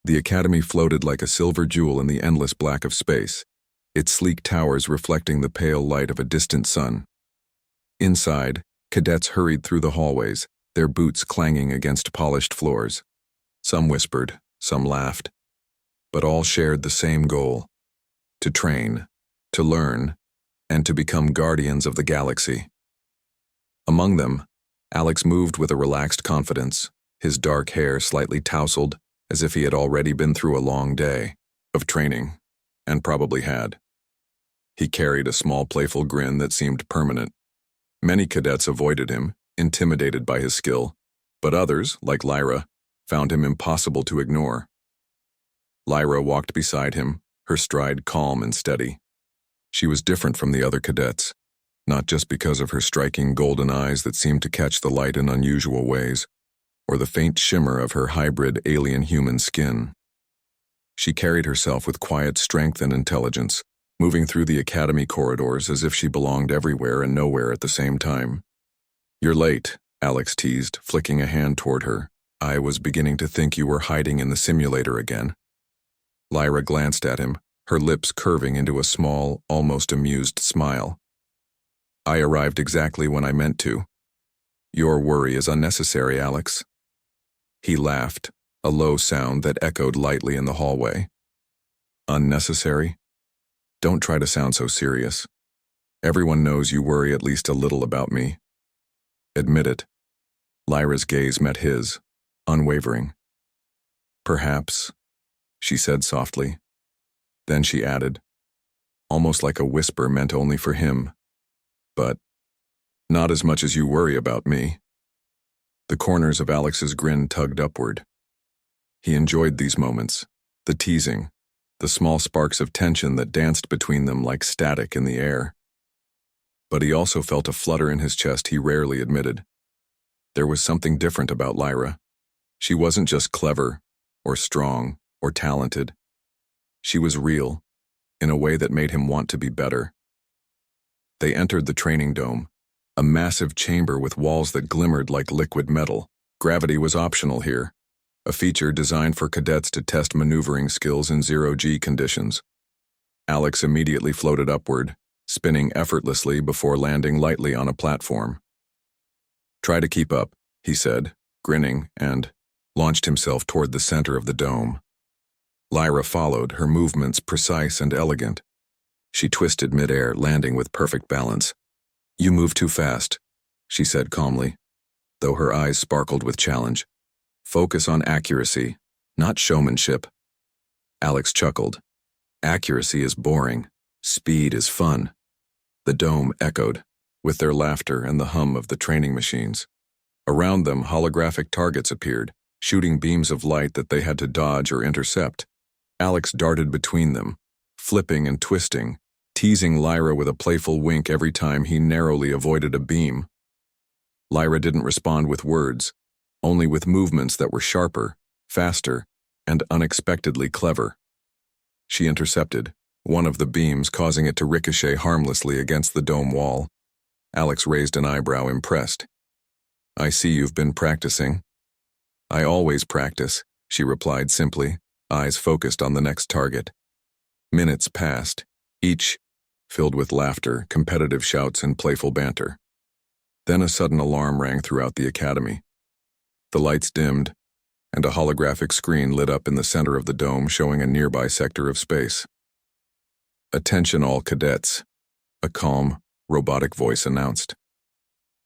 The academy floated like a silver jewel in the endless black of space, its sleek towers reflecting the pale light of a distant sun. Inside, cadets hurried through the hallways, their boots clanging against polished floors. Some whispered, some laughed, but all shared the same goal: to train, to learn, and to become guardians of the galaxy. Among them, Alex moved with a relaxed confidence, his dark hair slightly tousled, as if he had already been through a long day of training, and probably had. He carried a small playful grin that seemed permanent. Many cadets avoided him, intimidated by his skill, but others, like Lyra, found him impossible to ignore. Lyra walked beside him, her stride calm and steady. She was different from the other cadets, not just because of her striking golden eyes that seemed to catch the light in unusual ways, or the faint shimmer of her hybrid alien-human skin. She carried herself with quiet strength and intelligence, moving through the academy corridors as if she belonged everywhere and nowhere at the same time. "You're late," Alex teased, flicking a hand toward her. "I was beginning to think you were hiding in the simulator again." Lyra glanced at him, her lips curving into a small, almost amused smile. "I arrived exactly when I meant to. Your worry is unnecessary, Alex." He laughed, a low sound that echoed lightly in the hallway. "Unnecessary? Don't try to sound so serious. Everyone knows you worry at least a little about me. Admit it." Lyra's gaze met his, unwavering. "Perhaps," she said softly. Then she added, almost like a whisper meant only for him, "But not as much as you worry about me." The corners of Alex's grin tugged upward. He enjoyed these moments, the teasing, the small sparks of tension that danced between them like static in the air. But he also felt a flutter in his chest he rarely admitted. There was something different about Lyra. She wasn't just clever, or strong, or talented. She was real, in a way that made him want to be better. They entered the training dome, a massive chamber with walls that glimmered like liquid metal. Gravity was optional here, a feature designed for cadets to test maneuvering skills in zero-G conditions. Alex immediately floated upward, spinning effortlessly before landing lightly on a platform. "Try to keep up," he said, grinning, and launched himself toward the center of the dome. Lyra followed, her movements precise and elegant. She twisted midair, landing with perfect balance. "You move too fast," she said calmly, though her eyes sparkled with challenge. "Focus on accuracy, not showmanship." Alex chuckled. "Accuracy is boring. Speed is fun." The dome echoed, with their laughter and the hum of the training machines. Around them, holographic targets appeared, shooting beams of light that they had to dodge or intercept. Alex darted between them, flipping and twisting, teasing Lyra with a playful wink every time he narrowly avoided a beam. Lyra didn't respond with words, only with movements that were sharper, faster, and unexpectedly clever. She intercepted, one of the beams causing it to ricochet harmlessly against the dome wall. Alex raised an eyebrow, impressed. "I see you've been practicing." "I always practice," she replied simply, eyes focused on the next target. Minutes passed, each filled with laughter, competitive shouts, and playful banter. Then a sudden alarm rang throughout the academy. The lights dimmed, and a holographic screen lit up in the center of the dome, showing a nearby sector of space. "Attention all cadets," a calm, robotic voice announced.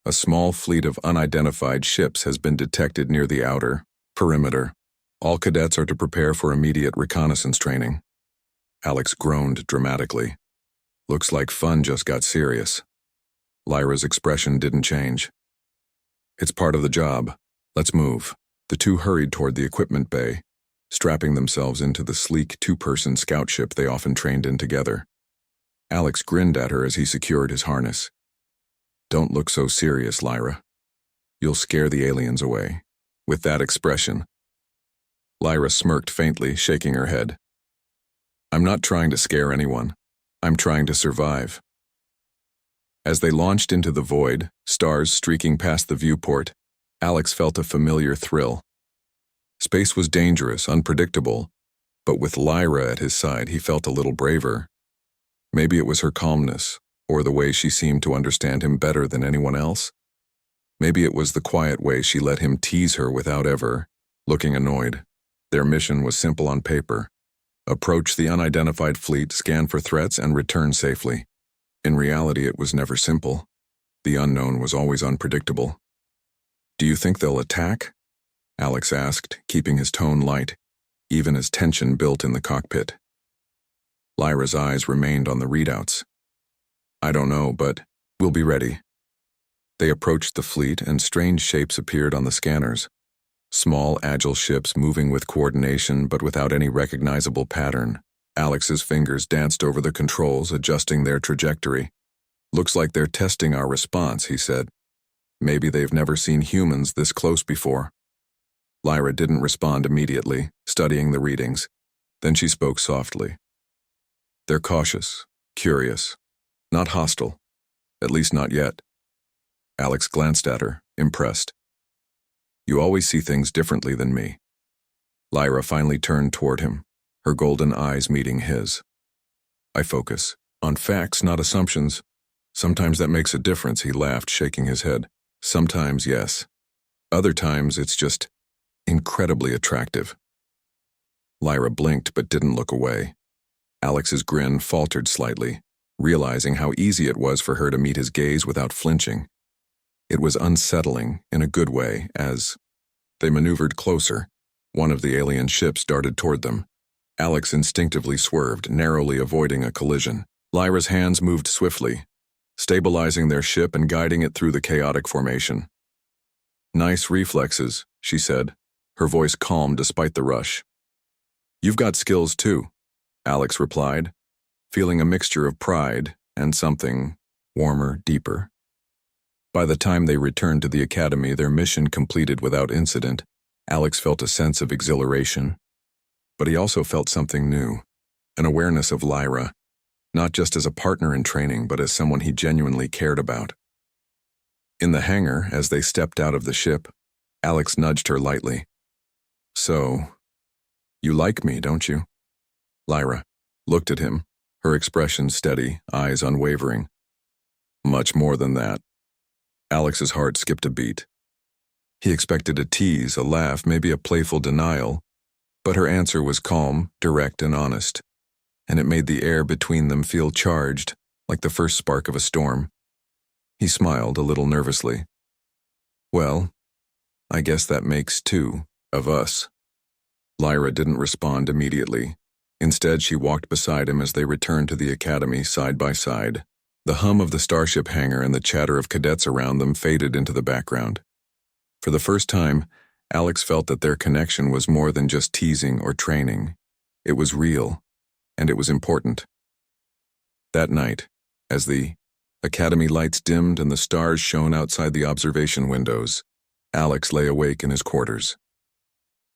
"A small fleet of unidentified ships has been detected near the outer perimeter. All cadets are to prepare for immediate reconnaissance training." Alex groaned dramatically. "Looks like fun just got serious." Lyra's expression didn't change. "It's part of the job. Let's move." The two hurried toward the equipment bay, strapping themselves into the sleek two-person scout ship they often trained in together. Alex grinned at her as he secured his harness. "Don't look so serious, Lyra. You'll scare the aliens away." With that expression, Lyra smirked faintly, shaking her head. "I'm not trying to scare anyone. I'm trying to survive." As they launched into the void, stars streaking past the viewport, Alex felt a familiar thrill. Space was dangerous, unpredictable, but with Lyra at his side, he felt a little braver. Maybe it was her calmness, or the way she seemed to understand him better than anyone else. Maybe it was the quiet way she let him tease her without ever looking annoyed. Their mission was simple on paper. Approach the unidentified fleet, scan for threats, and return safely. In reality, it was never simple. The unknown was always unpredictable. "Do you think they'll attack?" Alex asked, keeping his tone light, even as tension built in the cockpit. Lyra's eyes remained on the readouts. "I don't know, but we'll be ready." They approached the fleet, and strange shapes appeared on the scanners. Small, agile ships moving with coordination but without any recognizable pattern. Alex's fingers danced over the controls, adjusting their trajectory. "Looks like they're testing our response," he said. "Maybe they've never seen humans this close before." Lyra didn't respond immediately, studying the readings. Then she spoke softly. "They're cautious, curious, not hostile, at least not yet." Alex glanced at her, impressed. "You always see things differently than me." Lyra finally turned toward him, her golden eyes meeting his. "I focus on facts, not assumptions. Sometimes that makes a difference," he laughed, shaking his head. "Sometimes, yes. Other times, it's just incredibly attractive." Lyra blinked but didn't look away. Alex's grin faltered slightly, realizing how easy it was for her to meet his gaze without flinching. It was unsettling, in a good way, as they maneuvered closer. One of the alien ships darted toward them. Alex instinctively swerved, narrowly avoiding a collision. Lyra's hands moved swiftly, stabilizing their ship and guiding it through the chaotic formation. "Nice reflexes," she said, her voice calm despite the rush. "You've got skills too," Alex replied, feeling a mixture of pride and something warmer, deeper. By the time they returned to the academy, their mission completed without incident, Alex felt a sense of exhilaration. But he also felt something new, an awareness of Lyra, not just as a partner in training, but as someone he genuinely cared about. In the hangar, as they stepped out of the ship, Alex nudged her lightly. "So, you like me, don't you?" Lyra looked at him, her expression steady, eyes unwavering. "Much more than that." Alex's heart skipped a beat. He expected a tease, a laugh, maybe a playful denial, but her answer was calm, direct, and honest, and it made the air between them feel charged, like the first spark of a storm. He smiled a little nervously. "Well, I guess that makes two of us." Lyra didn't respond immediately. Instead, she walked beside him as they returned to the academy side by side. The hum of the starship hangar and the chatter of cadets around them faded into the background. For the first time, Alex felt that their connection was more than just teasing or training. It was real, and it was important. That night, as the academy lights dimmed and the stars shone outside the observation windows, Alex lay awake in his quarters.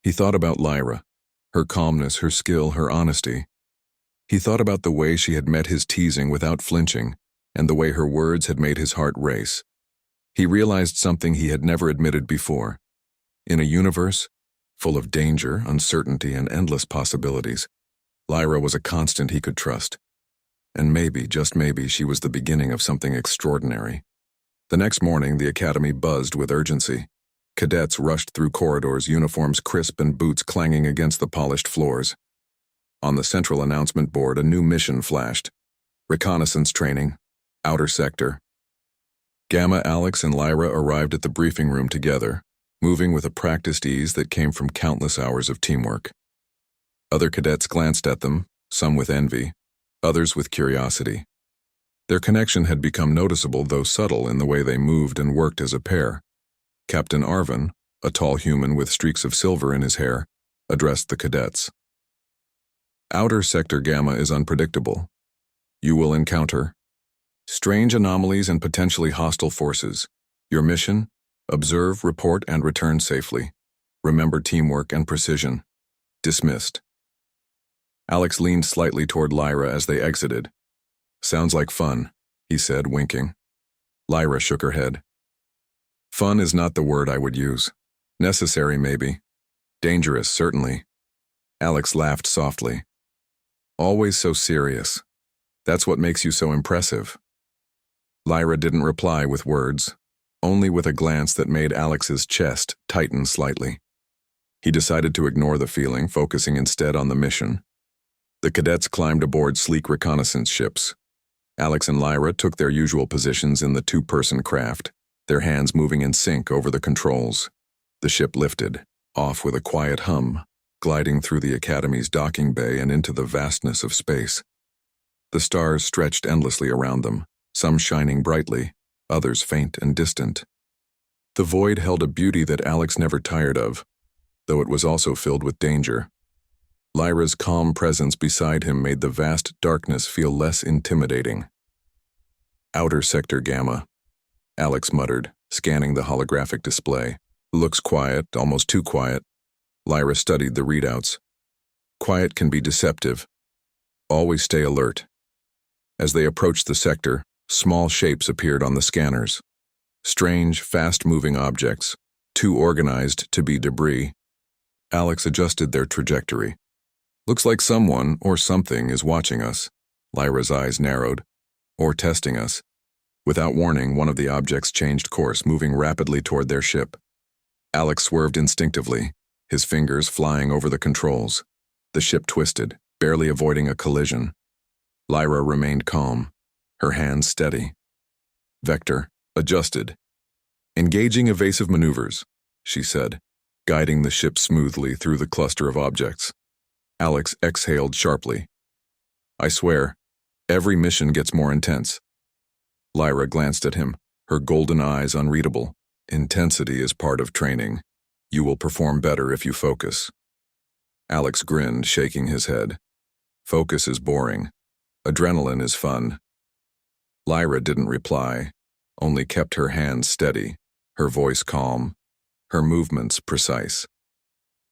He thought about Lyra, her calmness, her skill, her honesty. He thought about the way she had met his teasing without flinching, and the way her words had made his heart race. He realized something he had never admitted before. In a universe full of danger, uncertainty, and endless possibilities, Lyra was a constant he could trust. And maybe, just maybe, she was the beginning of something extraordinary. The next morning, the academy buzzed with urgency. Cadets rushed through corridors, uniforms crisp and boots clanging against the polished floors. On the central announcement board, a new mission flashed. Reconnaissance training. Outer sector. Gamma, Alex, and Lyra arrived at the briefing room together, moving with a practiced ease that came from countless hours of teamwork. Other cadets glanced at them, some with envy, others with curiosity. Their connection had become noticeable, though subtle, in the way they moved and worked as a pair. Captain Arvin, a tall human with streaks of silver in his hair, addressed the cadets. "Outer Sector Gamma is unpredictable. You will encounter strange anomalies and potentially hostile forces. Your mission? Observe, report, and return safely. Remember teamwork and precision. Dismissed." Alex leaned slightly toward Lyra as they exited. "Sounds like fun," he said, winking. Lyra shook her head. "Fun is not the word I would use. Necessary, maybe. Dangerous, certainly. Alex laughed softly. Always so serious. That's what makes you so impressive. Lyra didn't reply with words, only with a glance that made Alex's chest tighten slightly. He decided to ignore the feeling, focusing instead on the mission. The cadets climbed aboard sleek reconnaissance ships. Alex and Lyra took their usual positions in the two-person craft, their hands moving in sync over the controls. The ship lifted, off with a quiet hum, gliding through the Academy's docking bay and into the vastness of space. The stars stretched endlessly around them, some shining brightly, others faint and distant. The void held a beauty that Alex never tired of, though it was also filled with danger. Lyra's calm presence beside him made the vast darkness feel less intimidating. Outer Sector Gamma, Alex muttered, scanning the holographic display. Looks quiet, almost too quiet. Lyra studied the readouts. Quiet can be deceptive. Always stay alert. As they approached the sector, small shapes appeared on the scanners. Strange, fast-moving objects, too organized to be debris. Alex adjusted their trajectory. Looks like someone or something is watching us. Lyra's eyes narrowed. Or testing us. Without warning, one of the objects changed course, moving rapidly toward their ship. Alex swerved instinctively, his fingers flying over the controls. The ship twisted, barely avoiding a collision. Lyra remained calm, her hands steady. Vector, adjusted. Engaging evasive maneuvers, she said, guiding the ship smoothly through the cluster of objects. Alex exhaled sharply. I swear, every mission gets more intense. Lyra glanced at him, her golden eyes unreadable. Intensity is part of training. You will perform better if you focus. Alex grinned, shaking his head. Focus is boring. Adrenaline is fun. Lyra didn't reply, only kept her hands steady, her voice calm, her movements precise.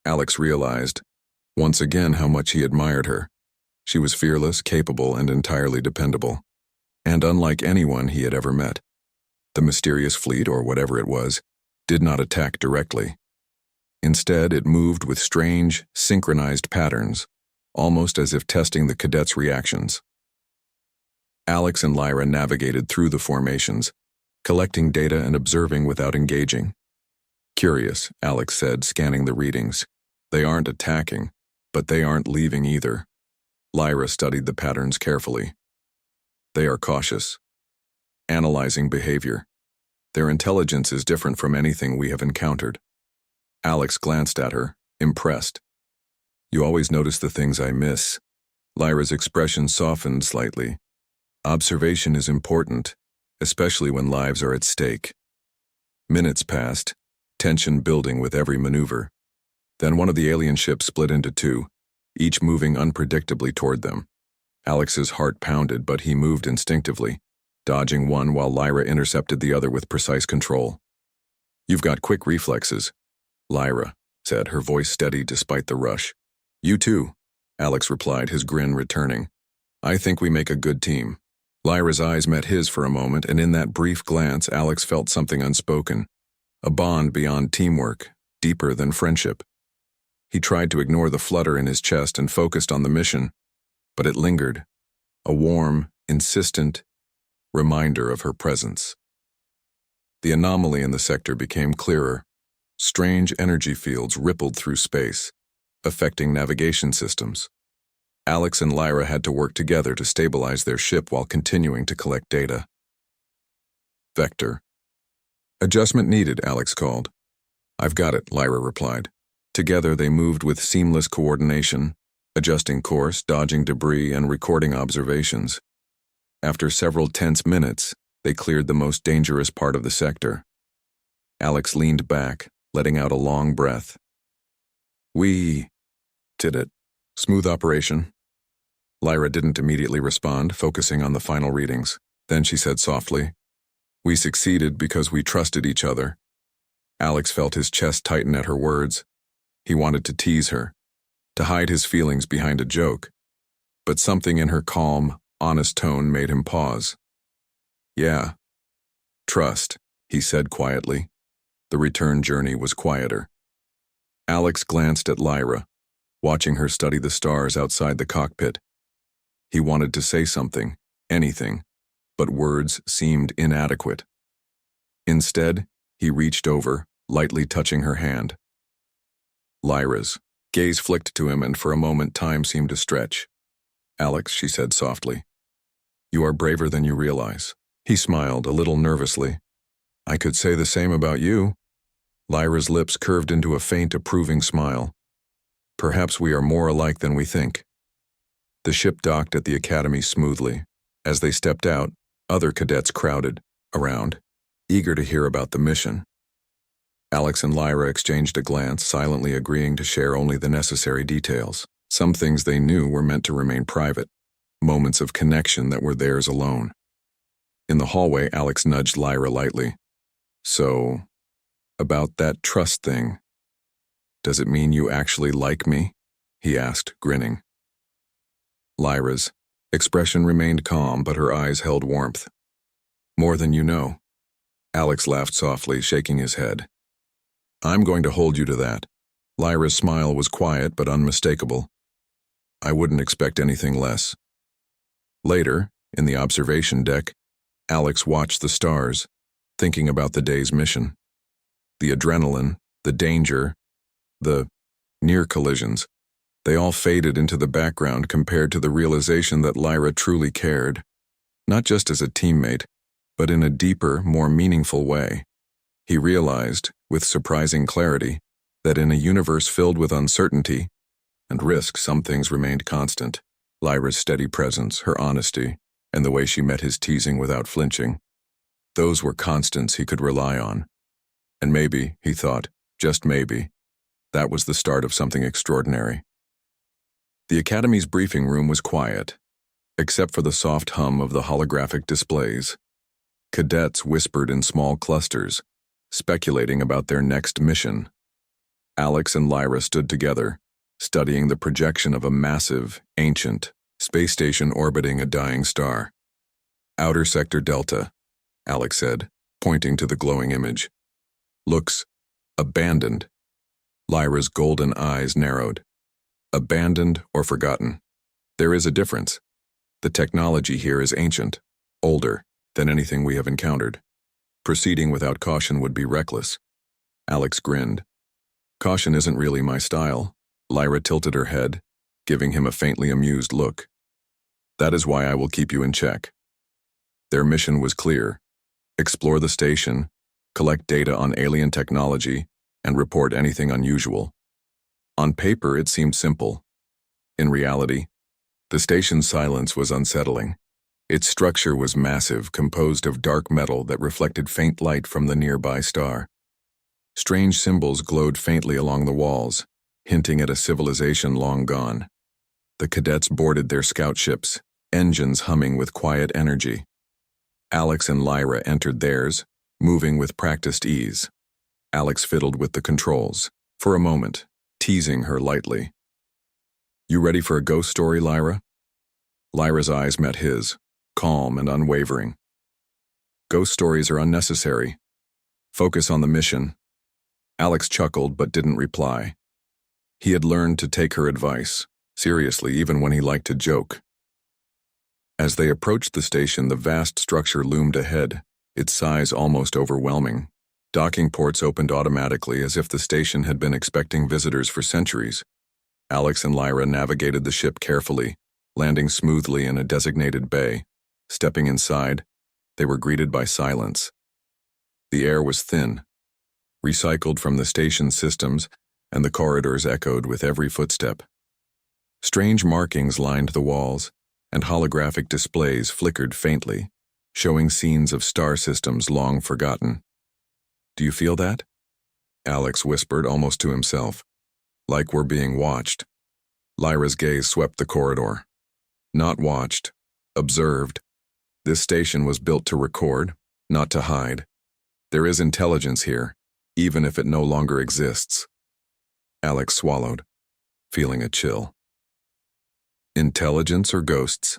Alex realized, once again, how much he admired her. She was fearless, capable, and entirely dependable. And unlike anyone he had ever met. The mysterious fleet, or whatever it was, did not attack directly. Instead, it moved with strange, synchronized patterns, almost as if testing the cadets' reactions. Alex and Lyra navigated through the formations, collecting data and observing without engaging. Curious, Alex said, scanning the readings. They aren't attacking, but they aren't leaving either. Lyra studied the patterns carefully. They are cautious, analyzing behavior. Their intelligence is different from anything we have encountered. Alex glanced at her, impressed. You always notice the things I miss. Lyra's expression softened slightly. Observation is important, especially when lives are at stake. Minutes passed, tension building with every maneuver. Then one of the alien ships split into two, each moving unpredictably toward them. Alex's heart pounded, but he moved instinctively, dodging one while Lyra intercepted the other with precise control. You've got quick reflexes, Lyra said, her voice steady despite the rush. You too, Alex replied, his grin returning. I think we make a good team. Lyra's eyes met his for a moment, and in that brief glance, Alex felt something unspoken. A bond beyond teamwork, deeper than friendship. He tried to ignore the flutter in his chest and focused on the mission, but it lingered, a warm, insistent reminder of her presence. The anomaly in the sector became clearer. Strange energy fields rippled through space, affecting navigation systems. Alex and Lyra had to work together to stabilize their ship while continuing to collect data. Vector. Adjustment needed, Alex called. I've got it, Lyra replied. Together they moved with seamless coordination, adjusting course, dodging debris, and recording observations. After several tense minutes, they cleared the most dangerous part of the sector. Alex leaned back, letting out a long breath. We did it. Smooth operation. Lyra didn't immediately respond, focusing on the final readings. Then she said softly, We succeeded because we trusted each other. Alex felt his chest tighten at her words. He wanted to tease her, to hide his feelings behind a joke. But something in her calm, honest tone made him pause. Yeah. Trust, he said quietly. The return journey was quieter. Alex glanced at Lyra, watching her study the stars outside the cockpit. He wanted to say something, anything, but words seemed inadequate. Instead, he reached over, lightly touching her hand. Lyra's gaze flicked to him, and for a moment time seemed to stretch. "Alex," she said softly, "you are braver than you realize." He smiled, a little nervously. "I could say the same about you." Lyra's lips curved into a faint, approving smile. "Perhaps we are more alike than we think." The ship docked at the academy smoothly. As they stepped out, other cadets crowded around, eager to hear about the mission. Alex and Lyra exchanged a glance, silently agreeing to share only the necessary details. Some things they knew were meant to remain private, moments of connection that were theirs alone. In the hallway, Alex nudged Lyra lightly. "So, about that trust thing, does it mean you actually like me?" he asked, grinning. Lyra's expression remained calm, but her eyes held warmth. "More than you know." Alex laughed softly, shaking his head. "I'm going to hold you to that." Lyra's smile was quiet but unmistakable. "I wouldn't expect anything less." Later, in the observation deck, Alex watched the stars, thinking about the day's mission. The adrenaline, the danger, the near collisions, they all faded into the background compared to the realization that Lyra truly cared, not just as a teammate, but in a deeper, more meaningful way. He realized, with surprising clarity, that in a universe filled with uncertainty and risk, some things remained constant. Lyra's steady presence, her honesty, and the way she met his teasing without flinching. Those were constants he could rely on. And maybe, he thought, just maybe, that was the start of something extraordinary. The Academy's briefing room was quiet, except for the soft hum of the holographic displays. Cadets whispered in small clusters, speculating about their next mission. Alex and Lyra stood together, studying the projection of a massive, ancient space station orbiting a dying star. "Outer Sector Delta," Alex said, pointing to the glowing image. "Looks abandoned." Lyra's golden eyes narrowed. "Abandoned or forgotten. There is a difference. The technology here is ancient, older than anything we have encountered. Proceeding without caution would be reckless." Alex grinned. "Caution isn't really my style." Lyra tilted her head, giving him a faintly amused look. "That is why I will keep you in check." Their mission was clear: explore the station, collect data on alien technology, and report anything unusual. On paper, it seemed simple. In reality, the station's silence was unsettling. Its structure was massive, composed of dark metal that reflected faint light from the nearby star. Strange symbols glowed faintly along the walls, hinting at a civilization long gone. The cadets boarded their scout ships, engines humming with quiet energy. Alex and Lyra entered theirs, moving with practiced ease. Alex fiddled with the controls, for a moment, teasing her lightly. "You ready for a ghost story, Lyra?" Lyra's eyes met his, calm and unwavering. "Ghost stories are unnecessary. Focus on the mission." Alex chuckled but didn't reply. He had learned to take her advice seriously, even when he liked to joke. As they approached the station, the vast structure loomed ahead, its size almost overwhelming. Docking ports opened automatically, as if the station had been expecting visitors for centuries. Alex and Lyra navigated the ship carefully, landing smoothly in a designated bay. Stepping inside, they were greeted by silence. The air was thin, recycled from the station's systems, and the corridors echoed with every footstep. Strange markings lined the walls, and holographic displays flickered faintly, showing scenes of star systems long forgotten. "Do you feel that?" Alex whispered, almost to himself. "Like we're being watched." Lyra's gaze swept the corridor. "Not watched, observed. This station was built to record, not to hide. There is intelligence here, even if it no longer exists." Alex swallowed, feeling a chill. "Intelligence or ghosts?"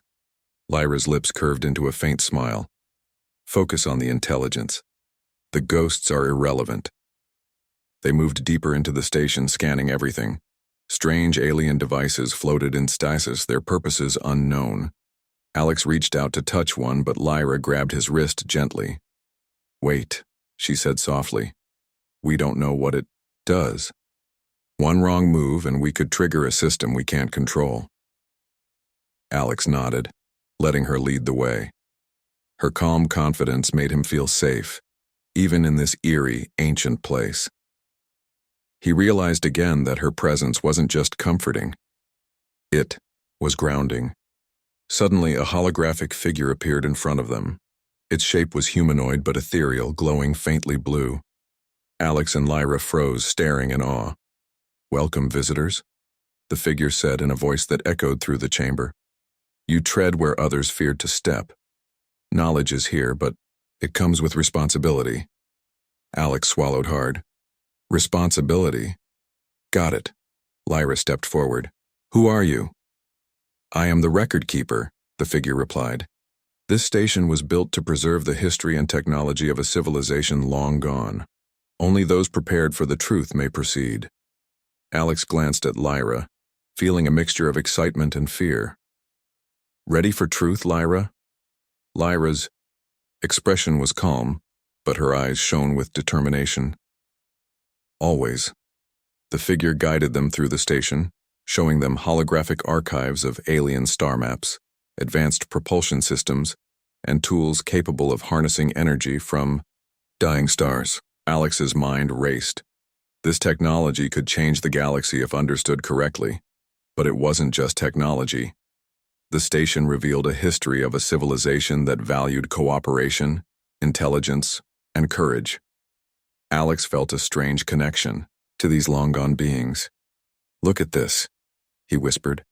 Lyra's lips curved into a faint smile. "Focus on the intelligence. The ghosts are irrelevant." They moved deeper into the station, scanning everything. Strange alien devices floated in stasis, their purposes unknown. Alex reached out to touch one, but Lyra grabbed his wrist gently. "Wait," she said softly. "We don't know what it does. One wrong move and we could trigger a system we can't control." Alex nodded, letting her lead the way. Her calm confidence made him feel safe, even in this eerie, ancient place. He realized again that her presence wasn't just comforting. It was grounding. Suddenly, a holographic figure appeared in front of them. Its shape was humanoid but ethereal, glowing faintly blue. Alex and Lyra froze, staring in awe. "Welcome, visitors," the figure said in a voice that echoed through the chamber. "You tread where others feared to step. Knowledge is here, but it comes with responsibility." Alex swallowed hard. "Responsibility? Got it." Lyra stepped forward. "Who are you?" "I am the record keeper," the figure replied. "This station was built to preserve the history and technology of a civilization long gone. Only those prepared for the truth may proceed." Alex glanced at Lyra, feeling a mixture of excitement and fear. "Ready for truth, Lyra?" Lyra's expression was calm, but her eyes shone with determination. "Always." The figure guided them through the station, showing them holographic archives of alien star maps, advanced propulsion systems, and tools capable of harnessing energy from dying stars. Alex's mind raced. This technology could change the galaxy if understood correctly, but it wasn't just technology. The station revealed a history of a civilization that valued cooperation, intelligence, and courage. Alex felt a strange connection to these long-gone beings. "Look at this," he whispered,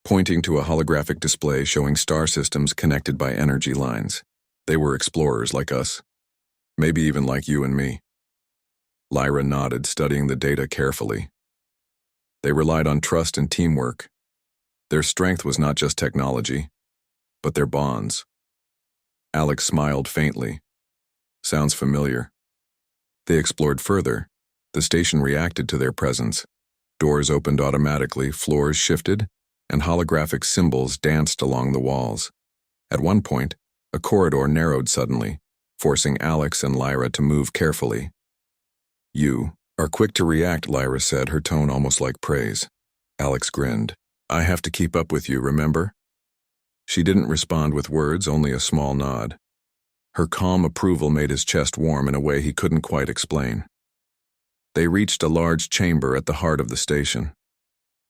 pointing to a holographic display showing star systems connected by energy lines. "They were explorers like us. Maybe even like you and me." Lyra nodded, studying the data carefully. They relied on trust and teamwork. Their strength was not just technology, but their bonds. Alex smiled faintly. "Sounds familiar." They explored further. The station reacted to their presence. Doors opened automatically, floors shifted, and holographic symbols danced along the walls. At one point, a corridor narrowed suddenly, forcing Alex and Lyra to move carefully. "You are quick to react," Lyra said, her tone almost like praise. Alex grinned. "I have to keep up with you, remember?" She didn't respond with words, only a small nod. Her calm approval made his chest warm in a way he couldn't quite explain. They reached a large chamber at the heart of the station.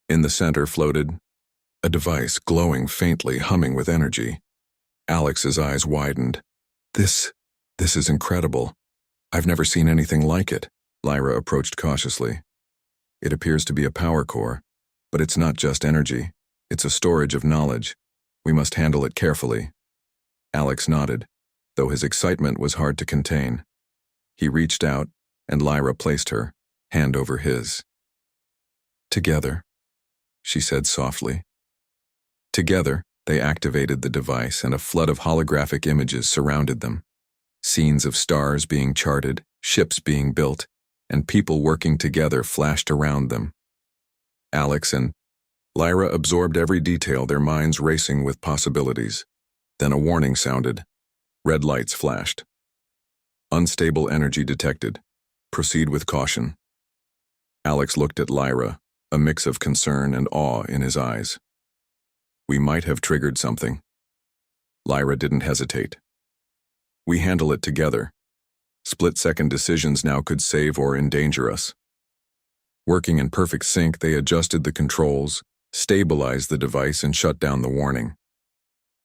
In the center floated a device, glowing faintly, humming with energy. Alex's eyes widened. This is incredible. I've never seen anything like it." Lyra approached cautiously. "It appears to be a power core, but it's not just energy. It's a storage of knowledge. We must handle it carefully." Alex nodded, though his excitement was hard to contain. He reached out, and Lyra placed her hand over his. "Together," she said softly. Together, they activated the device, and a flood of holographic images surrounded them. Scenes of stars being charted, ships being built, and people working together flashed around them. Alex and Lyra absorbed every detail, their minds racing with possibilities. Then a warning sounded. Red lights flashed. "Unstable energy detected. Proceed with caution." Alex looked at Lyra, a mix of concern and awe in his eyes. "We might have triggered something." Lyra didn't hesitate. "We handle it together. Split-second decisions now could save or endanger us." Working in perfect sync, they adjusted the controls, stabilized the device, and shut down the warning.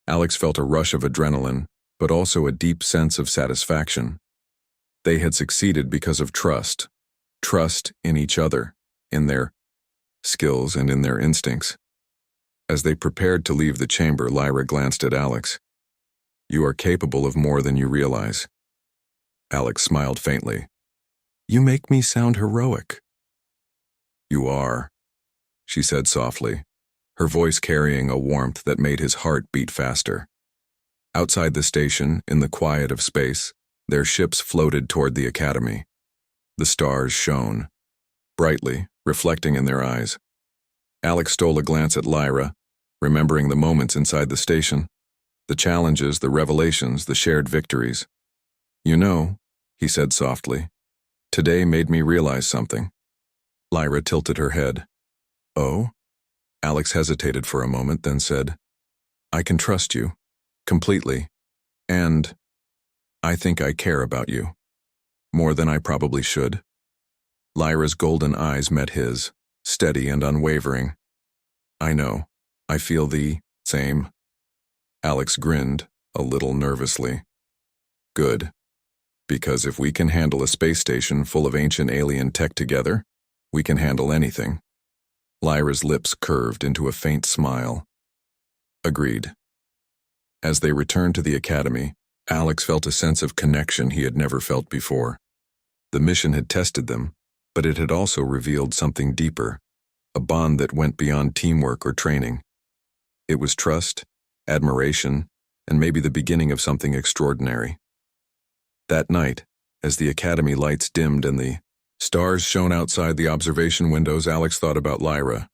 Alex felt a rush of adrenaline, but also a deep sense of satisfaction. They had succeeded because of trust. Trust in each other, in their skills, and in their instincts. As they prepared to leave the chamber, Lyra glanced at Alex. "You are capable of more than you realize." Alex smiled faintly. "You make me sound heroic." "You are," she said softly, her voice carrying a warmth that made his heart beat faster. Outside the station, in the quiet of space, their ships floated toward the academy. The stars shone, brightly, reflecting in their eyes. Alex stole a glance at Lyra, remembering the moments inside the station, the challenges, the revelations, the shared victories. "You know," he said softly, "today made me realize something." Lyra tilted her head. "Oh?" Alex hesitated for a moment, then said, "I can trust you, completely, and I think I care about you, more than I probably should." Lyra's golden eyes met his, steady and unwavering. "I know. I feel the same." Alex grinned, a little nervously. "Good. Because if we can handle a space station full of ancient alien tech together, we can handle anything." Lyra's lips curved into a faint smile. "Agreed." As they returned to the academy, Alex felt a sense of connection he had never felt before. The mission had tested them, but it had also revealed something deeper, a bond that went beyond teamwork or training. It was trust, admiration, and maybe the beginning of something extraordinary. That night, as the academy lights dimmed and the stars shone outside the observation windows, Alex thought about Lyra.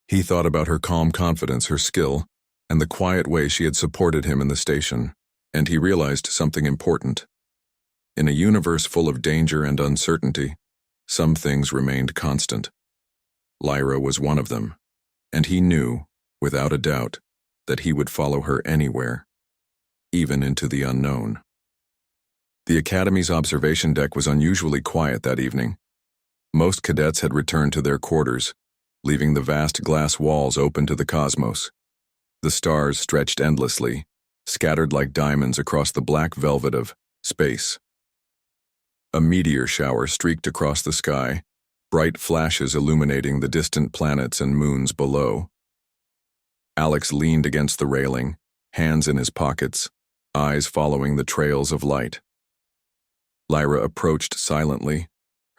He thought about her calm confidence, her skill, and the quiet way she had supported him in the station, and he realized something important. In a universe full of danger and uncertainty, some things remained constant. Lyra was one of them, and he knew, without a doubt, that he would follow her anywhere, even into the unknown. The Academy's observation deck was unusually quiet that evening. Most cadets had returned to their quarters, leaving the vast glass walls open to the cosmos. The stars stretched endlessly, scattered like diamonds across the black velvet of space. A meteor shower streaked across the sky, bright flashes illuminating the distant planets and moons below. Alex leaned against the railing, hands in his pockets, eyes following the trails of light. Lyra approached silently,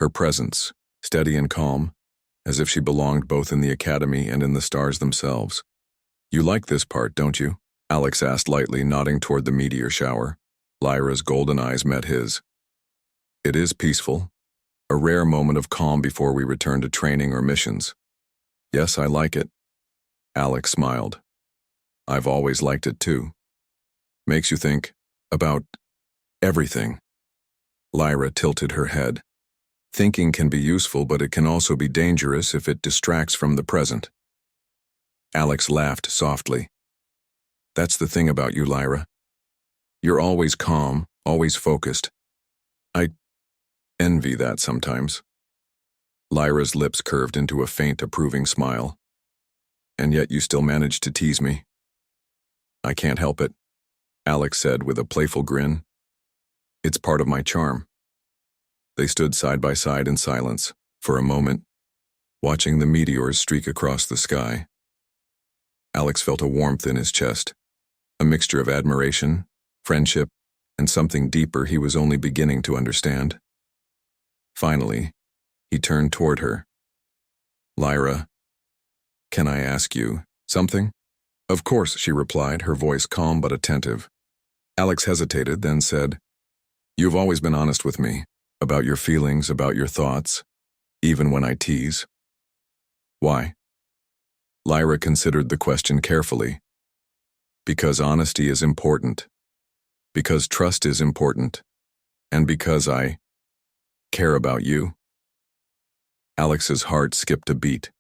her presence, steady and calm, as if she belonged both in the academy and in the stars themselves. "You like this part, don't you?" Alex asked lightly, nodding toward the meteor shower. Lyra's golden eyes met his. "It is peaceful, a rare moment of calm before we return to training or missions." "Yes, I like it." Alex smiled. "I've always liked it too. Makes you think about everything." Lyra tilted her head. "Thinking can be useful, but it can also be dangerous if it distracts from the present." Alex laughed softly. "That's the thing about you, Lyra. You're always calm, always focused. I envy that sometimes." Lyra's lips curved into a faint, approving smile. "And yet you still manage to tease me." "I can't help it," Alex said with a playful grin. "It's part of my charm." They stood side by side in silence, for a moment, watching the meteors streak across the sky. Alex felt a warmth in his chest, a mixture of admiration, friendship, and something deeper he was only beginning to understand. Finally, he turned toward her. "Lyra, can I ask you something?" "Of course," she replied, her voice calm but attentive. Alex hesitated, then said, "You've always been honest with me, about your feelings, about your thoughts, even when I tease." "Why?" Lyra considered the question carefully. "Because honesty is important. Because trust is important. And because I care about you." Alex's heart skipped a beat.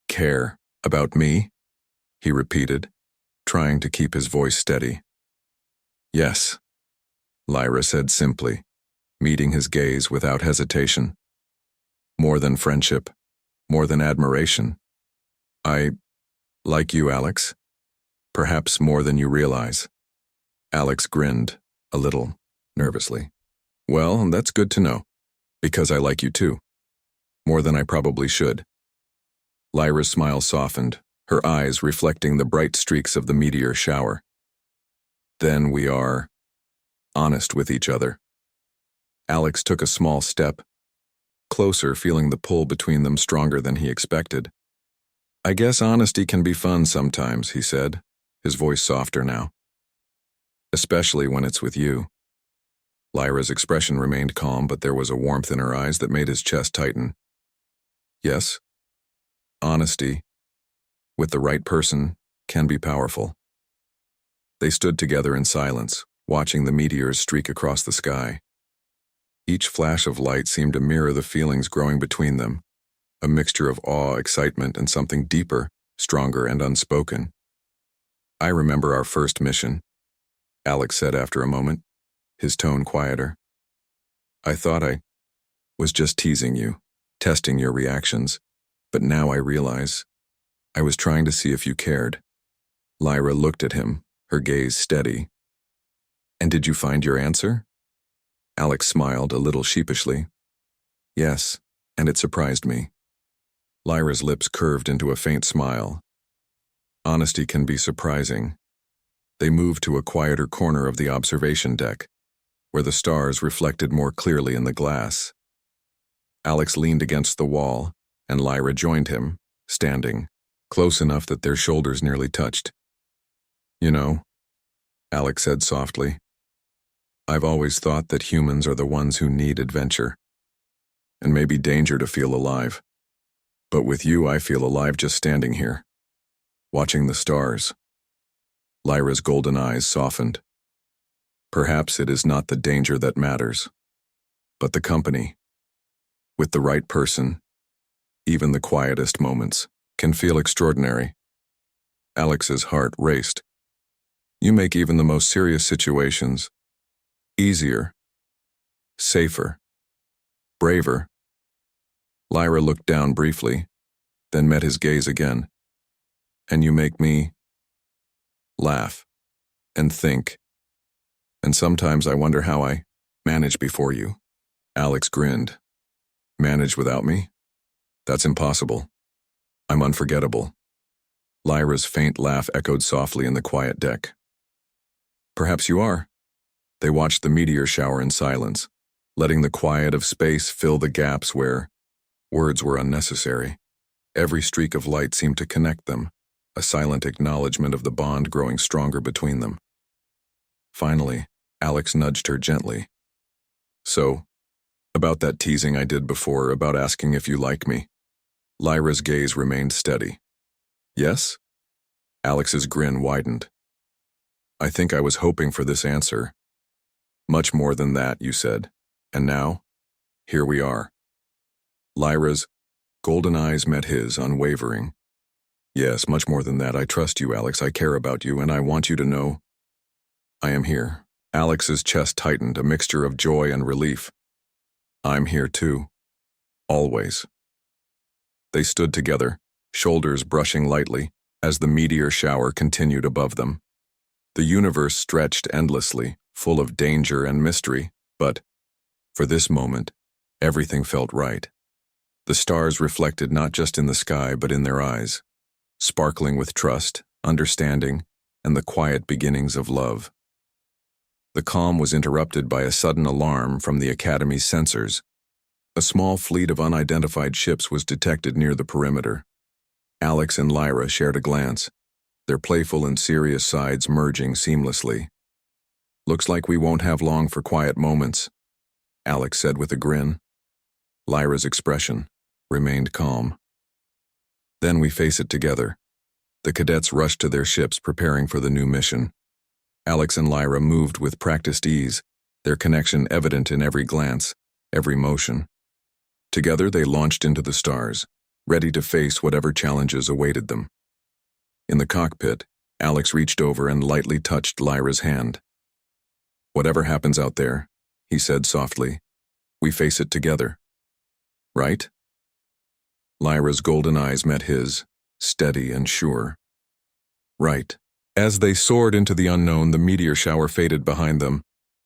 "Care about me?" he repeated, trying to keep his voice steady. "Yes," Lyra said simply, meeting his gaze without hesitation. "More than friendship, more than admiration. I like you, Alex. Perhaps more than you realize." Alex grinned, a little nervously. "Well, that's good to know, because I like you too. More than I probably should." Lyra's smile softened, her eyes reflecting the bright streaks of the meteor shower. "Then we are honest with each other." Alex took a small step, closer, feeling the pull between them stronger than he expected. "I guess honesty can be fun sometimes," he said, his voice softer now. "Especially when it's with you." Lyra's expression remained calm, but there was a warmth in her eyes that made his chest tighten. Yes, honesty, with the right person, can be powerful. They stood together in silence, watching the meteors streak across the sky. Each flash of light seemed to mirror the feelings growing between them, a mixture of awe, excitement, and something deeper, stronger, and unspoken. I remember our first mission, Alex said after a moment, his tone quieter. I thought I was just teasing you, testing your reactions, but now I realize I was trying to see if you cared. Lyra looked at him, her gaze steady. And did you find your answer? Alex smiled a little sheepishly. Yes, and it surprised me. Lyra's lips curved into a faint smile. Honesty can be surprising. They moved to a quieter corner of the observation deck, where the stars reflected more clearly in the glass. Alex leaned against the wall, and Lyra joined him, standing, close enough that their shoulders nearly touched. You know, Alex said softly, I've always thought that humans are the ones who need adventure, and maybe danger to feel alive. But with you, I feel alive just standing here, watching the stars. Lyra's golden eyes softened. Perhaps it is not the danger that matters, but the company. With the right person, even the quietest moments can feel extraordinary. Alex's heart raced. You make even the most serious situations easier, safer, braver. Lyra looked down briefly, then met his gaze again. And you make me laugh and think. And sometimes I wonder how I manage before you. Alex grinned. Manage without me? That's impossible. I'm unforgettable. Lyra's faint laugh echoed softly in the quiet deck. Perhaps you are. They watched the meteor shower in silence, letting the quiet of space fill the gaps where words were unnecessary. Every streak of light seemed to connect them, a silent acknowledgement of the bond growing stronger between them. Finally, Alex nudged her gently. So, about that teasing I did before, about asking if you like me. Lyra's gaze remained steady. Yes? Alex's grin widened. I think I was hoping for this answer. Much more than that, you said. And now, here we are. Lyra's golden eyes met his, unwavering. Yes, much more than that. I trust you, Alex. I care about you, and I want you to know I am here. Alex's chest tightened, a mixture of joy and relief. I'm here too. Always. They stood together, shoulders brushing lightly, as the meteor shower continued above them. The universe stretched endlessly, full of danger and mystery, but, for this moment, everything felt right. The stars reflected not just in the sky but in their eyes, sparkling with trust, understanding, and the quiet beginnings of love. The calm was interrupted by a sudden alarm from the Academy's sensors. A small fleet of unidentified ships was detected near the perimeter. Alex and Lyra shared a glance, their playful and serious sides merging seamlessly. Looks like we won't have long for quiet moments, Alex said with a grin. Lyra's expression remained calm. Then we face it together. The cadets rushed to their ships, preparing for the new mission. Alex and Lyra moved with practiced ease, their connection evident in every glance, every motion. Together they launched into the stars, ready to face whatever challenges awaited them. In the cockpit, Alex reached over and lightly touched Lyra's hand. Whatever happens out there, he said softly, we face it together. Right? Lyra's golden eyes met his, steady and sure. Right. As they soared into the unknown, the meteor shower faded behind them,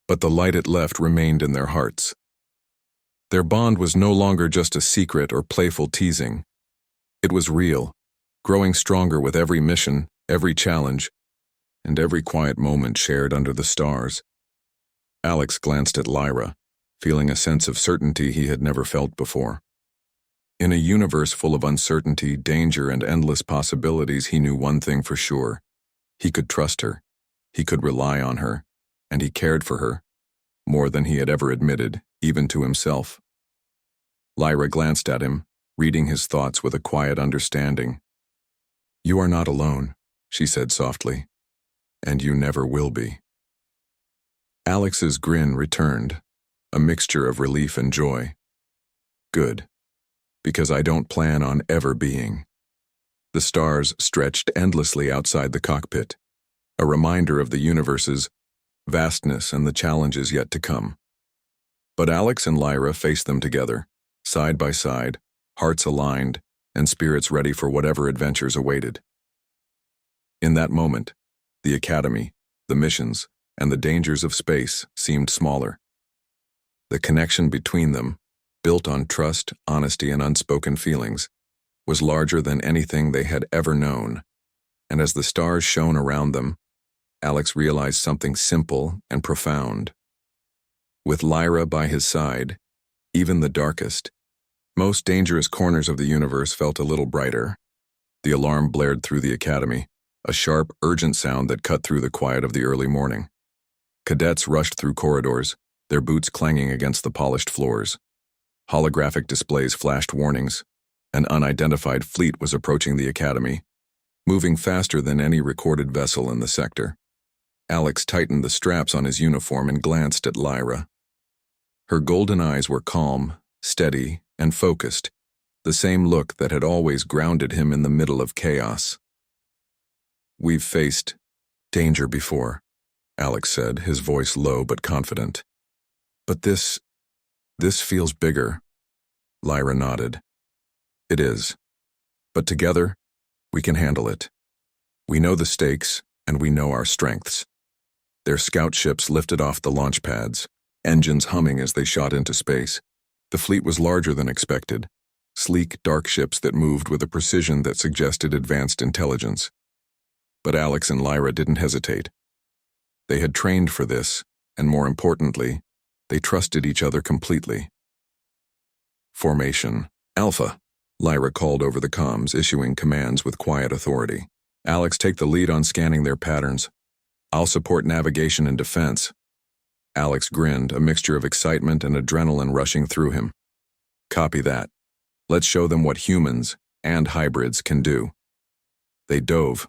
but the light it left remained in their hearts. Their bond was no longer just a secret or playful teasing. It was real, growing stronger with every mission, every challenge, and every quiet moment shared under the stars. Alex glanced at Lyra, feeling a sense of certainty he had never felt before. In a universe full of uncertainty, danger, and endless possibilities, he knew one thing for sure. He could trust her, he could rely on her, and he cared for her. more than he had ever admitted, even to himself. Lyra glanced at him, reading his thoughts with a quiet understanding. "You are not alone," she said softly, "and you never will be." Alex's grin returned, a mixture of relief and joy. "Good, because I don't plan on ever being." The stars stretched endlessly outside the cockpit, a reminder of the universe's vastness and the challenges yet to come. But Alex and Lyra faced them together, side by side, hearts aligned, and spirits ready for whatever adventures awaited. In that moment, the academy, the missions, and the dangers of space seemed smaller. The connection between them, built on trust, honesty, and unspoken feelings, was larger than anything they had ever known, and as the stars shone around them, Alex realized something simple and profound. With Lyra by his side, even the darkest, most dangerous corners of the universe felt a little brighter. The alarm blared through the academy, a sharp, urgent sound that cut through the quiet of the early morning. Cadets rushed through corridors, their boots clanging against the polished floors. Holographic displays flashed warnings. An unidentified fleet was approaching the academy, moving faster than any recorded vessel in the sector. Alex tightened the straps on his uniform and glanced at Lyra. Her golden eyes were calm, steady, and focused, the same look that had always grounded him in the middle of chaos. "We've faced danger before," Alex said, his voice low but confident. "But this feels bigger." Lyra nodded. "It is. But together, we can handle it. We know the stakes, and we know our strengths." Their scout ships lifted off the launch pads, engines humming as they shot into space. The fleet was larger than expected, sleek, dark ships that moved with a precision that suggested advanced intelligence. But Alex and Lyra didn't hesitate. They had trained for this, and more importantly, they trusted each other completely. "Formation Alpha," Lyra called over the comms, issuing commands with quiet authority. "Alex, take the lead on scanning their patterns. I'll support navigation and defense." Alex grinned, a mixture of excitement and adrenaline rushing through him. "Copy that. Let's show them what humans and hybrids can do." They dove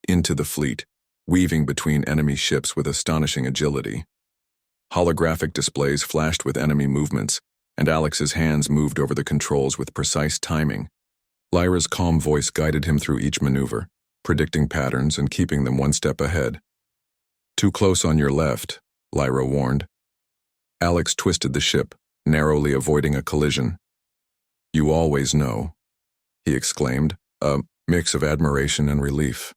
into the fleet, weaving between enemy ships with astonishing agility. Holographic displays flashed with enemy movements, and Alex's hands moved over the controls with precise timing. Lyra's calm voice guided him through each maneuver, predicting patterns and keeping them one step ahead. "Too close on your left," Lyra warned. Alex twisted the ship, narrowly avoiding a collision. "You always know," he exclaimed, a mix of admiration and relief.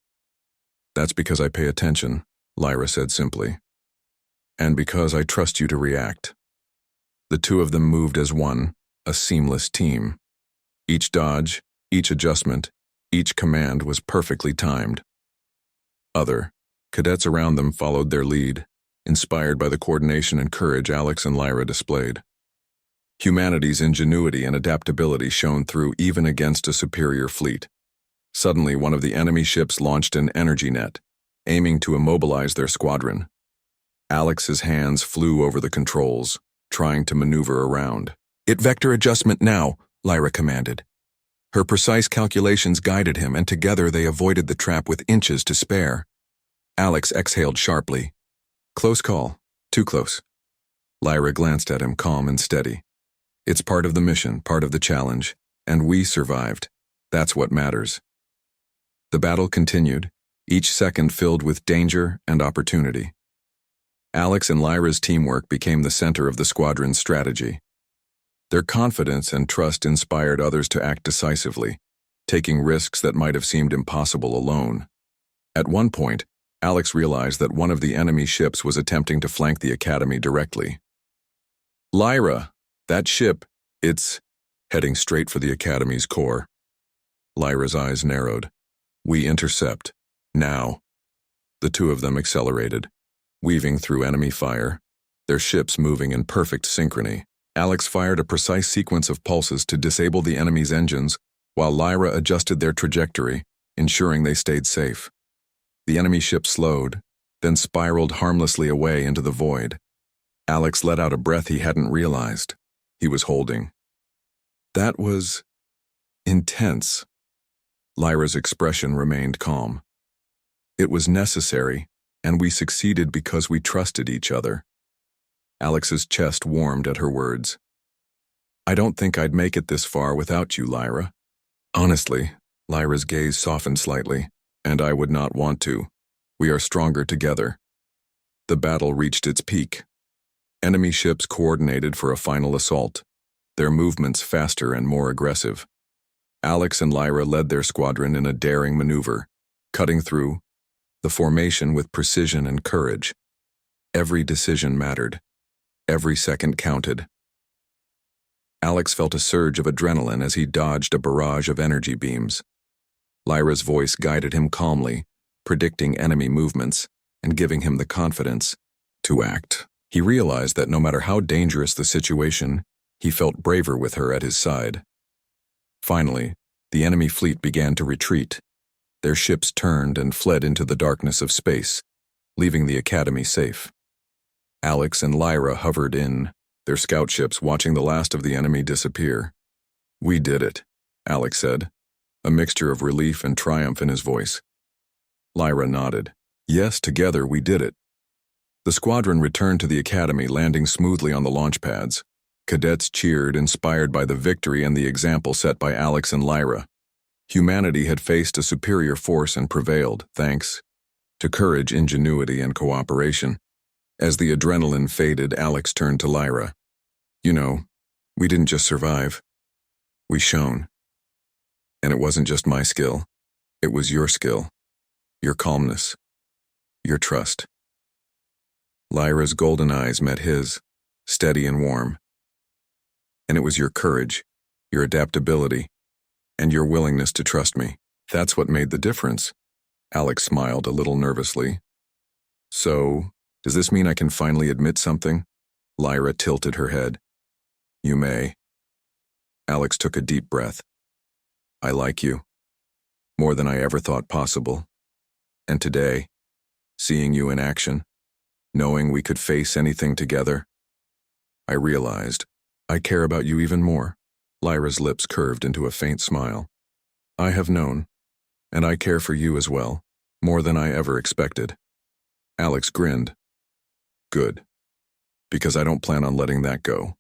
"That's because I pay attention," Lyra said simply. "And because I trust you to react." The two of them moved as one, a seamless team. Each dodge, each adjustment, each command was perfectly timed. Other cadets around them followed their lead, inspired by the coordination and courage Alex and Lyra displayed. Humanity's ingenuity and adaptability shone through even against a superior fleet. Suddenly, one of the enemy ships launched an energy net, aiming to immobilize their squadron. Alex's hands flew over the controls, trying to maneuver around. "It vector adjustment now," Lyra commanded. Her precise calculations guided him, and together they avoided the trap with inches to spare. Alex exhaled sharply. "Close call. Too close." Lyra glanced at him, calm and steady. "It's part of the mission, part of the challenge, and we survived. That's what matters." The battle continued, each second filled with danger and opportunity. Alex and Lyra's teamwork became the center of the squadron's strategy. Their confidence and trust inspired others to act decisively, taking risks that might have seemed impossible alone. At one point, Alex realized that one of the enemy ships was attempting to flank the academy directly. "Lyra, that ship, it's heading straight for the academy's core." Lyra's eyes narrowed. "We intercept. Now." The two of them accelerated, weaving through enemy fire, their ships moving in perfect synchrony. Alex fired a precise sequence of pulses to disable the enemy's engines, while Lyra adjusted their trajectory, ensuring they stayed safe. The enemy ship slowed, then spiraled harmlessly away into the void. Alex let out a breath he hadn't realized he was holding. That was intense. Lyra's expression remained calm. It was necessary, and we succeeded because we trusted each other. Alex's chest warmed at her words. I don't think I'd make it this far without you, Lyra. Honestly, Lyra's gaze softened slightly, and I would not want to. We are stronger together. The battle reached its peak. Enemy ships coordinated for a final assault, their movements faster and more aggressive. Alex and Lyra led their squadron in a daring maneuver, cutting through the formation with precision and courage. Every decision mattered. Every second counted. Alex felt a surge of adrenaline as he dodged a barrage of energy beams. Lyra's voice guided him calmly, predicting enemy movements and giving him the confidence to act. He realized that no matter how dangerous the situation, he felt braver with her at his side. Finally, the enemy fleet began to retreat. Their ships turned and fled into the darkness of space, leaving the Academy safe. Alex and Lyra hovered in their scout ships, watching the last of the enemy disappear. We did it, Alex said, a mixture of relief and triumph in his voice. Lyra nodded. Yes, together we did it. The squadron returned to the Academy, landing smoothly on the launch pads. Cadets cheered, inspired by the victory and the example set by Alex and Lyra. Humanity had faced a superior force and prevailed, thanks to courage, ingenuity, and cooperation. As the adrenaline faded, Alex turned to Lyra. You know, we didn't just survive. We shone. And it wasn't just my skill. It was your skill, your calmness, your trust. Lyra's golden eyes met his, steady and warm. And it was your courage, your adaptability, and your willingness to trust me. That's what made the difference. Alex smiled a little nervously. So, does this mean I can finally admit something? Lyra tilted her head. You may. Alex took a deep breath. I like you. More than I ever thought possible. And today, seeing you in action, knowing we could face anything together, I realized I care about you even more. Lyra's lips curved into a faint smile. I have known, and I care for you as well, more than I ever expected. Alex grinned. Good. Because I don't plan on letting that go.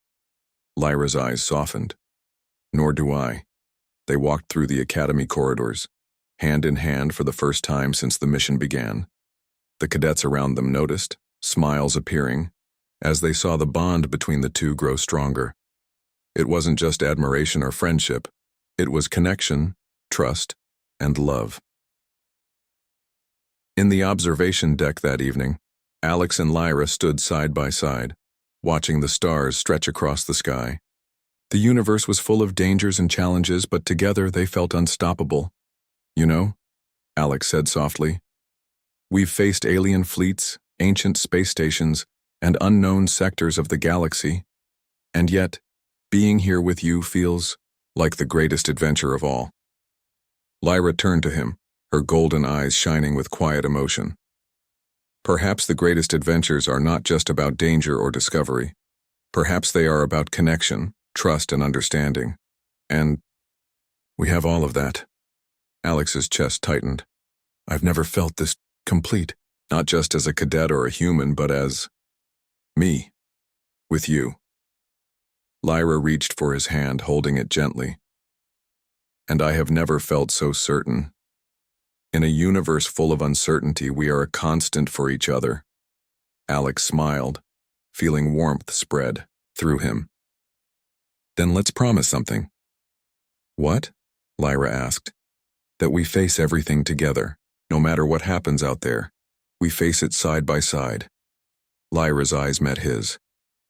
Lyra's eyes softened. Nor do I. They walked through the Academy corridors, hand in hand for the first time since the mission began. The cadets around them noticed, smiles appearing, as they saw the bond between the two grow stronger. It wasn't just admiration or friendship, it was connection, trust, and love. In the observation deck that evening, Alex and Lyra stood side by side, watching the stars stretch across the sky. The universe was full of dangers and challenges, but together they felt unstoppable. You know, Alex said softly, we've faced alien fleets, ancient space stations, and unknown sectors of the galaxy, and yet, being here with you feels like the greatest adventure of all. Lyra turned to him, her golden eyes shining with quiet emotion. Perhaps the greatest adventures are not just about danger or discovery. Perhaps they are about connection, trust, and understanding. And we have all of that. Alex's chest tightened. I've never felt this complete, not just as a cadet or a human, but as me, with you. Lyra reached for his hand, holding it gently. And I have never felt so certain. In a universe full of uncertainty, we are a constant for each other. Alex smiled, feeling warmth spread through him. Then let's promise something. What? Lyra asked. That we face everything together, no matter what happens out there. We face it side by side. Lyra's eyes met his,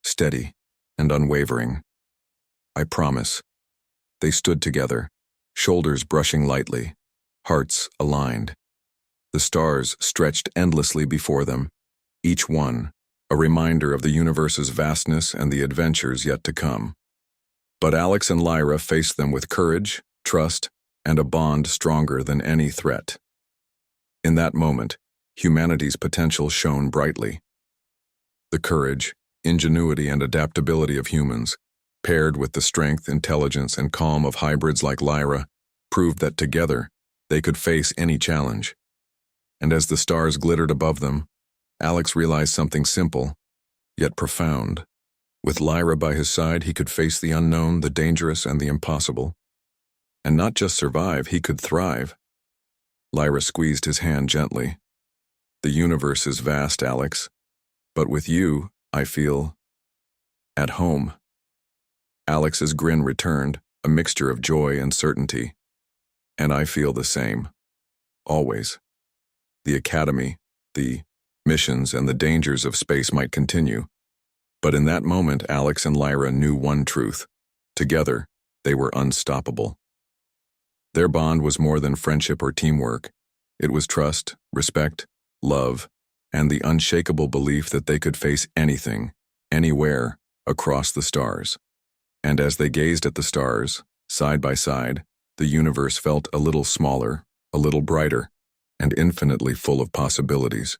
steady and unwavering. I promise. They stood together, shoulders brushing lightly, hearts aligned. The stars stretched endlessly before them, each one a reminder of the universe's vastness and the adventures yet to come. But Alex and Lyra faced them with courage, trust, and a bond stronger than any threat. In that moment, humanity's potential shone brightly. The courage, ingenuity and adaptability of humans, paired with the strength, intelligence, and calm of hybrids like Lyra, proved that together they could face any challenge. And as the stars glittered above them, Alex realized something simple, yet profound. With Lyra by his side, he could face the unknown, the dangerous, and the impossible. And not just survive, he could thrive. Lyra squeezed his hand gently. The universe is vast, Alex, but with you, I feel at home. Alex's grin returned, a mixture of joy and certainty. And I feel the same. Always. The academy, the missions, and the dangers of space might continue. But in that moment, Alex and Lyra knew one truth. Together, they were unstoppable. Their bond was more than friendship or teamwork. It was trust, respect, love, and the unshakable belief that they could face anything, anywhere, across the stars. And as they gazed at the stars, side by side, the universe felt a little smaller, a little brighter, and infinitely full of possibilities.